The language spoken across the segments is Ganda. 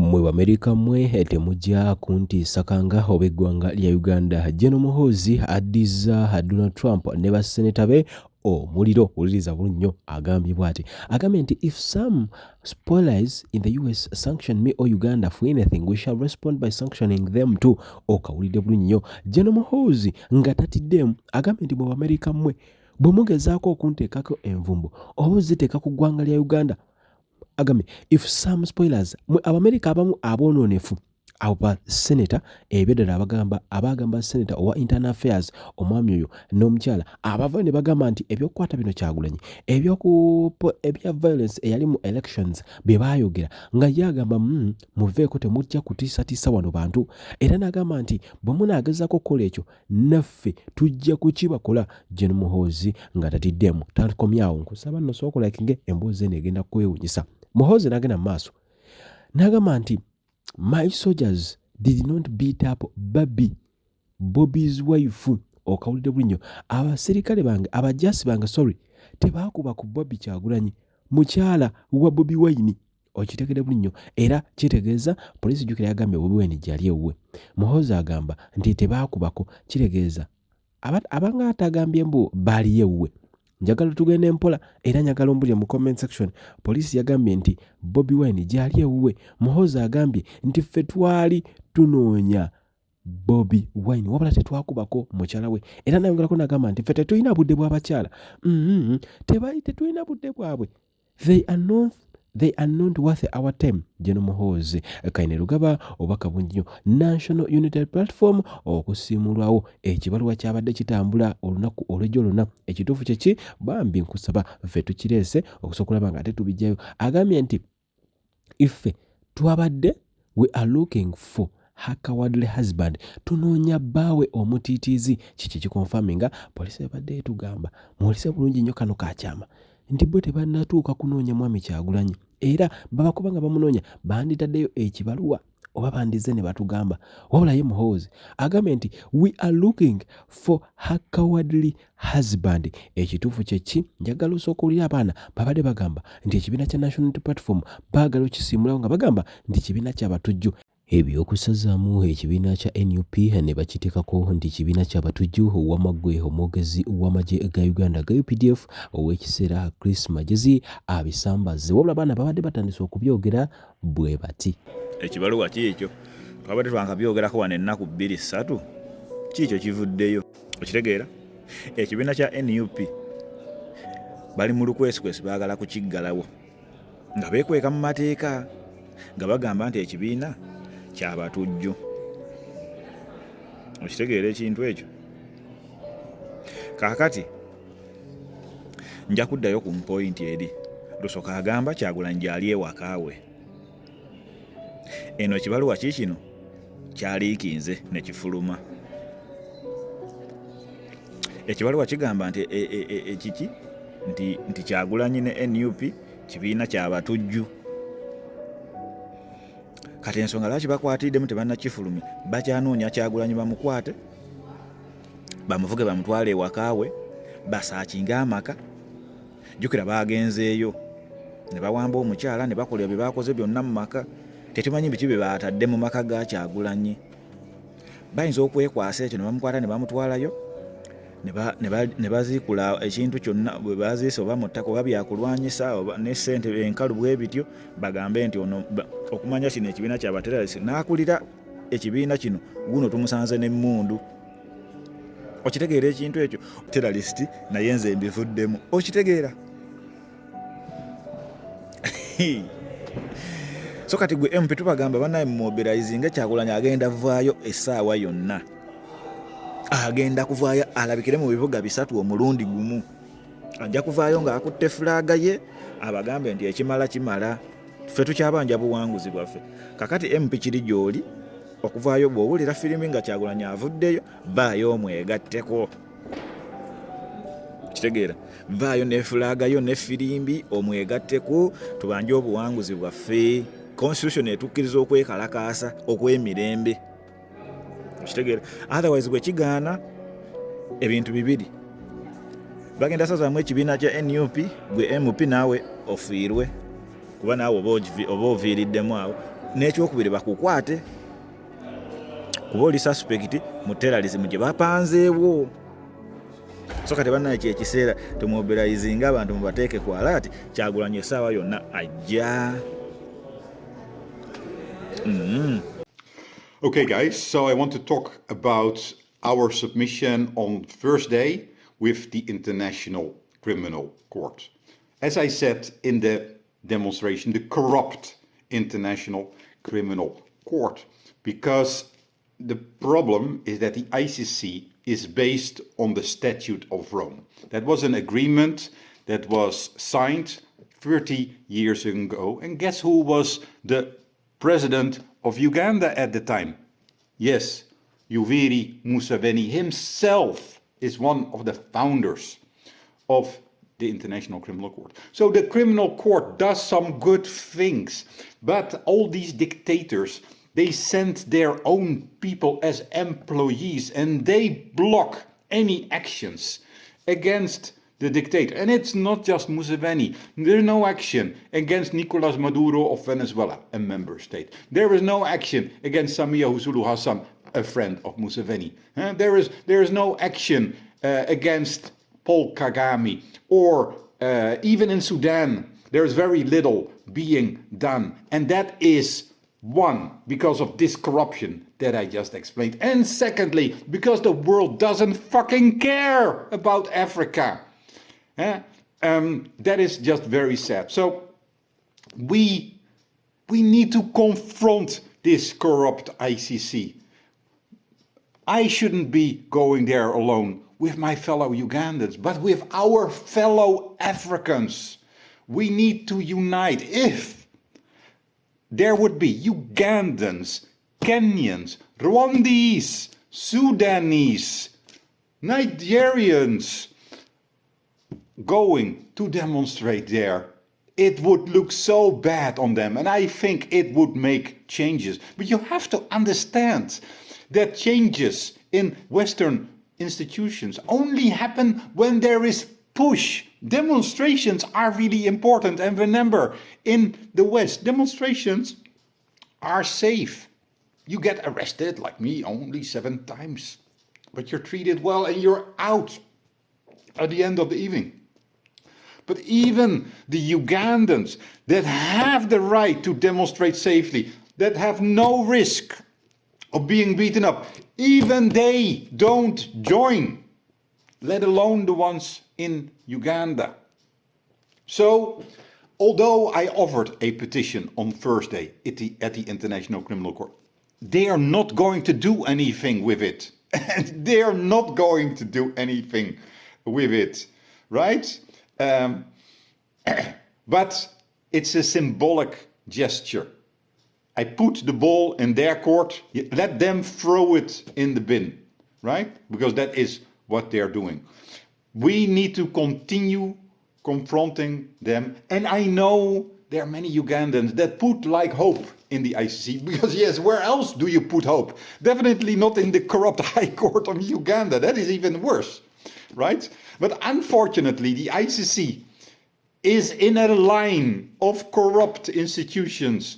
Mwe Amerika mwe temujja kuntiisakanga oba eggwanga lya Uganda. Gen. Muhoozi addiza Donald Trump ne basseneta be omuliro. Wuliriza bulungi nnyo agambye bw'ati. Agambye nti if some spoilers in the US sanction me or Uganda for anything, we shall respond by sanctioning them too. Okawulidde bulungi nnyo. Gen. Muhoozi nga tatiddemu agambye nti mwe Amerika mwe bwe mugezaako okunteekako envumbo oba oziteeka ku ggwanga lya Uganda, agambye if some spoilers mwe Abamerika abamu aboononefu abo ba seneta ebyedala abagamba seneta owa internal affairs omwami oyo n'omukyala abava ne bagamba nti ebyokukwata bino Kyagulanyi ebya violence eyali mu elections bye baayogera nga yagamba muveeko temujja kutiisatiisa wano bantu, era n'agamba nti bwe munaagezaako okukola ekyo naffe tujja kukibakola. Gen. Muhoozi nga tatiddemu takomyawo nkusaba nno sookola kinge emboozi eno egenda kwewunyisa. Muhoozi n'agenda mu maaso n'agamba nti my soldiers did not beat up Bobby's wife. Okawulidde buli nnyo. Abaserikale bange abajaasi bange tebaakuba ku Bobby Kyagulanyi mukyala wa Bobi Wine. Okitegedde buli nnyo era kitegeeza poliisi jjukira yagambye Bobi Wine gyali ewuwe. Muhoozi agamba nti tebaakubako, kitegeeza abanga atagambye mbu baali ewuwe. Njagala tugende empola era njagala ombulire mu comment section. Poliisi yagambye nti Bobi Wine gyali ewuwe. Muhoozi agambye nti ffe twali tunoonya Bobi Wine wabula tetwakubako mukyala we, era nayongerako n'agamba nti ffe tetulina budde bw'abakyala. Tetulina budde bwabwe. They are not worth our time. Gen. Muhoozi Kaine Lugaba obaka bungi nnyo. National Unity Platform okusiimulwawo ekibaluwa kyabadde kitambula olunaku olw'ejjo lwonna. Ekituufu kyeki bambi nkusaba ffe tukireese okusobola okulaba nga ate tubijjayo. Agambye nti iffe twabadde we are looking for her cowardly husband, tunoonya bbaawe omutiitiizi. Kiki kikonfaminga poliisi ebadde etugamba muwulise bulungi nnyo kano kakyama nti bwe tebannatuuka kunoonya mwami Kyagulanyi, era babakuba nga bamunoonya banditaddeyo ekibaluwa oba bandize ne batugamba. Wabula ye Muhoozi agambye nti we are looking for her cowardly husband. Ekituufu kyeki njagala osooka olira abaana babadde bagamba nti ekibiina kya National Unity Platform baagala okisiimulawo nga bagamba nti kibiina ky'abatujju. Ebyokusazaamu ekibiina kya NUP ne bakiteekako nti kibiina ky'abatujju ow'amaggwe omwogezi w'amagye ga Uganda ga UPDF ow'ekiseera Chris Magezi abisambaze. Wabula abaana babadde batandise okubyogera bwe bati. Ekibaluwa kiikyo twabadde twakabyogerako wano ennaku 2-3 kiikyo kivuddeyo. Okitegeera ekibiina kya NUP bali mu lukwesikwesi baagala kukiggalawo nga beekweka mu mateeka nga bagamba nti ekibiina ky'abatujju. Okitegeera ekintu ekyo. Kaakati nja kuddayo ku mpointi eri. Lusooka agamba Kyagulanyi gyali ewakaawe. Eno kibaluwa kiikino kyaliikinze ne kifuluma. Ekibaluwa kigamba nti kiki nti Kyagulanyi ne NUP kibiina ky'abatujju. Kati ensonga lwaki bakwatiddemu tebannakifulumya, bakyanoonya Kyagulanyi bamukwate bamuvuge bamutwale ewakaawe basaakinga amaka. Jjukira baagenzeeyo ne bawamba omukyala ne bakola bye baakoze byonna mu maka. Tetumanyi biki bye baatadde mu maka ga Kyagulanyi. Bayinza okwekwasa ekyo ne bamukwata ne bamutwalayo ne baziikula ekintu kyonna bwe baziise oba mu ttaka oba byakulwanyisa oba ne ssente enkalu bwe bityo bagambe nti ono okumanya kino ekibiina ky'abateralisi n'akulira ekibiina kino guno tumusanze n'emmundu. Okitegeera ekintu ekyo teralisiti naye nze mbivuddemu. Okitegeera so kati gwe MP tubagamba bannaye mobilizinga Kyagulanyi agenda vaayo essaawa yonna. Agenda kuvaayo alabikire mu bibuga 3 omulundi gumu. Ajja kuvaayo ng'akutte fulaaga ye abagambe nti ekimala kimala. Ffe tukyabanja buwanguzi bwaffe. Kakati MP kiri gy'oli okuvaayo bw'owulira firimu nga Kyagulanyi avuddeyo vaayo omwegatteko. Kitegeera vaayo ne fulaaga yo ne firimbi omwegatteko tubanje obuwanguzi bwaffe. Constitution etukkiriza okwekalakaasa okw'emirembe. Kitegeera otherwise bwe kigaana ebintu bibiri. Bagenda sazaamu ekibiina kya NUP gwe MP naawe ofiirwe kuba naawe oba oviiriddemu awo n'ekyokubiri bakukwate kuba oli suspect mu terrorism gye bapanzeewo. So kati bannaye kyekiseera tumumobilizinga abantu mubateeke ku alert, Kyagulanyi essaawa yonna ajja. Okay, guys, so I want to talk about our submission on Thursday with the International Criminal Court. As I said in the demonstration, the corrupt International Criminal Court, because the problem is that the ICC is based on the Statute of Rome. That was an agreement that was signed 30 years ago. And guess who was the president of Uganda at the time? Yes, Yoweri Museveni himself is one of the founders of the International Criminal Court. So the Criminal Court does some good things, but all these dictators, they send their own people as employees and they block any actions against the dictator. And it's not just Museveni. There's no action against Nicolas Maduro of Venezuela, a member state. There is no action against Samia Suluhu Hassan, a friend of Museveni. There is no action against Paul Kagame, or even in Sudan, there is very little being done. And that is, one, because of this corruption that I just explained. And secondly, because the world doesn't fucking care about Africa. That is just very sad. So we need to confront this corrupt ICC. I shouldn't be going there alone with my fellow Ugandans, but with our fellow Africans. We need to unite. If there would be Ugandans, Kenyans, Rwandese, Sudanese, Nigerians going to demonstrate there, it would look so bad on them, and I think it would make changes. But you have to understand that changes in Western institutions only happen when there is push. Demonstrations are really important, and remember, in the West, demonstrations are safe. You get arrested, like me, only 7 times, but you're treated well and you're out at the end of the evening. But even the Ugandans that have the right to demonstrate safely, that have no risk of being beaten up, even they don't join, let alone the ones in Uganda. So, although I offered a petition on Thursday at the International Criminal Court, they are not going to do anything with it. And they are not going to do anything with it, right? But it's a symbolic gesture. I put the ball in their court, let them throw it in the bin, right? Because that is what they're doing. We need to continue confronting them. And I know there are many Ugandans that put like hope in the ICC, because yes, where else do you put hope? Definitely not in the corrupt High Court of Uganda. That is even worse, right? But unfortunately, the ICC is in a line of corrupt institutions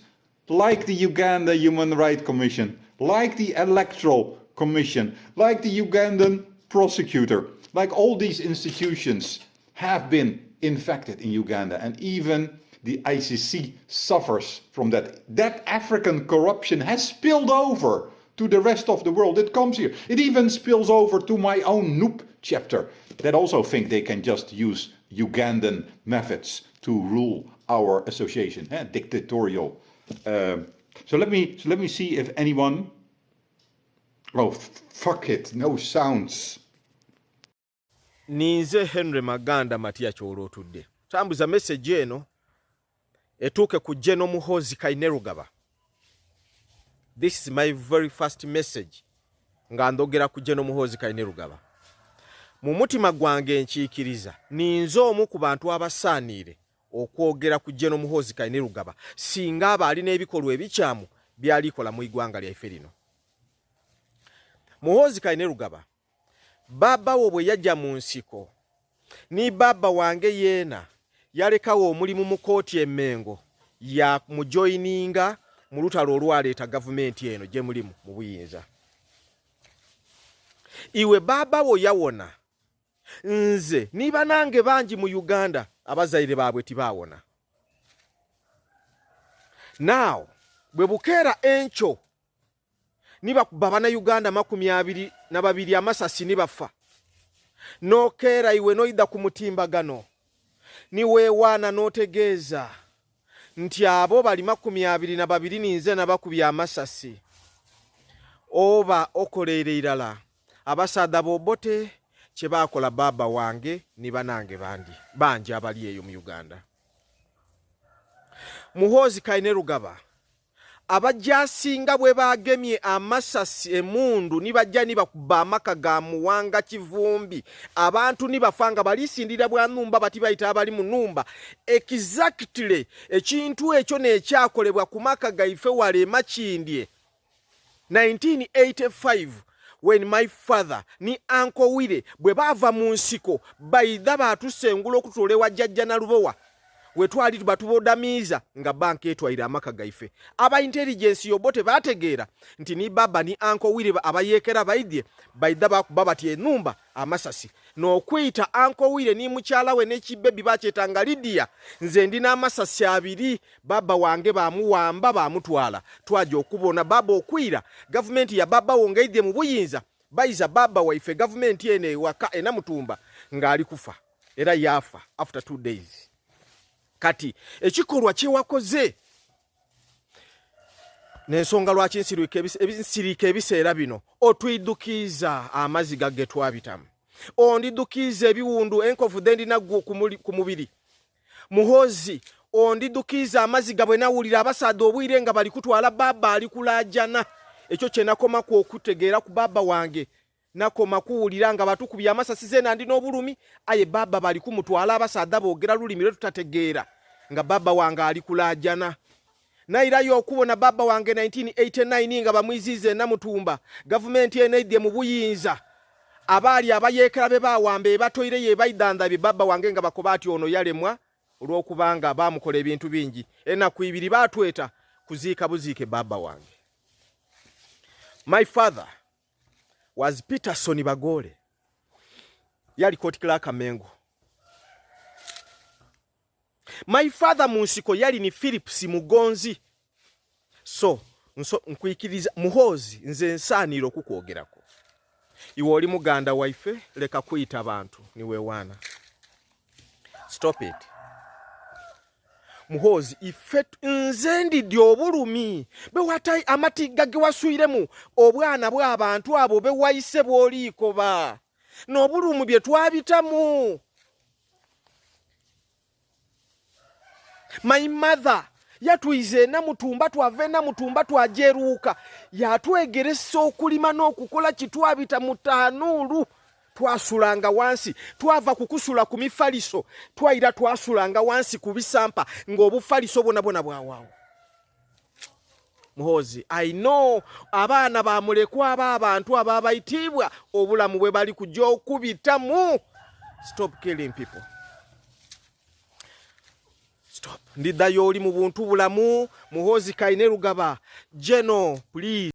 like the Uganda Human Rights Commission, like the Electoral Commission, like the Ugandan prosecutor, like all these institutions have been infected in Uganda, and even the ICC suffers from that. That African corruption has spilled over to the rest of the world. It comes here. It even spills over to my own Noop chapter that also think they can just use Ugandan methods to rule our association, dictatorial. So let me see if anyone. Oh, fuck it, no sounds. Ninze Henry Maganda Matia Cholo today. Tambuza message eno etuke ku Bwino Muhoozi Kainerugaba. This is my very first message nga ndogera ku Bwino Muhoozi Kainerugaba. Mu mutima gwange nkiikiriza ninze omu ku bantu abasaanire okwogera ku Bwino Muhoozi Kainerugaba singa aba alina ebikolwa ebikyamu byalikola mu igwanga lyaffe lino. Muhoozi Kainerugaba baba wo bwe yajja mu nsiko ni baba wange yeena yalekawo omulimu mu kooti Emmengo ya mujoininga mu lutalo olwaleeta gavumenti eno gye mulimu mu buyinza. Iwe baba wo yawona, nze niba nange bangi mu Uganda abazaire baabwe tibawona. Now bwe bukeera encho niba babana Uganda 22 amasasi nibafa, nokeera iwe noida ku mutimbagano niweewaana n'otegeeza nti abo bali 22 ninze nabakubya amasasi, oba okoleere irala abasaada bobote kye baakola baba wange niba nange bangi abali eyo mu Uganda. Muhoozi Kainerugaba abajasinga bwe bagemye amasasi emundu nibajja nibakuba amaka ga muwanga kivumbi, abantu nibafanga balisindira bwa numba bati bayita abali mu numba. Exactly ekintu ekyo nekyakolebwa ku maka gaife wale makindye 1985 when my father ni Uncle Wile bwe bava mu nsiko bayida batusengula okutolewa jjajja na lubowa we twali batubodamiza nga banki etwaira amaka gaife. Aba intelligence yobote bategeera nti ni baba ni Uncle Wile abayekera baidye bayida bakuba bati enumba amasasi n'okwita Uncle Wile ni mukyala we n'ekibbebi bakyetanga Lydia, nze ndina amasasi 2 baba wange bamuwamba bamutwala twaje okubona baba okwira gavumenti ya baba wongeidye mu buyinza baiza baba waife gavumenti ene waka enamutumba ngali kufa era yafa after 2 days. Kati ekikolwa kyewakoze n'ensonga lwaki nsirika ebiseera bino otwidukiza amaziga ge twabitamu, ondidukiza ebiwundu enkovu dendi nagwo ku mubiri. Muhoozi ondidukiza amaziga bwe nawulira abasaada obwire nga bali kutwala baba ali kulajana. Ekyo kye nakoma ku okutegeera ku baba wange, nakoma kuwulira nga batukubya amasasi zena ndi n'obulumi aye baba bali kumutwala abasaada boogera lulimi lwe tutategeera nga baba wange ali kulajana. Nairayo okubona baba wange 1989 nga bamwizize namutumba gavumenti eneidye mu buyinza abali abayekera be bawambe batoire ye baidandabye baba wange nga bakobati ono yalemwa olw'okubanga bamukola ebintu bingi enaku 2 batweta kuziika buziike baba wange. My father was Peterson Bagole, yali Court Clerk Mengo. My father munsiko yali ni Philips Mugonzi. So nkwikiriza Muhoozi nze nsaanira okukwogerako. Iwe oli muganda waife leka kuyita abantu niwe wana. Stop it. Muhoozi ife nze ndidde obulumi be watai amatiga ge waswiremu obwana bw'abantu abo be wayise bw'oliiko ba n'obulumu bye twabitamu. My mother yatwize namutumba twave namutumba twajeruuka yatwegeresa okulima n'okukola kitwabita mu tanuulu. Twasulanga wansi twava kukusula ku mifaliso twaira twasulanga wansi ku bisampa ng'obufaliso bwona bwawawo. Muhoozi I know abaana bamulekwa abantu ababayitibwa obulamu bwe bali kujja okubitamu. Stop killing people. Stop. Ndiddayo oli mu buntu bulamu. Muhoozi Kainerugaba General please.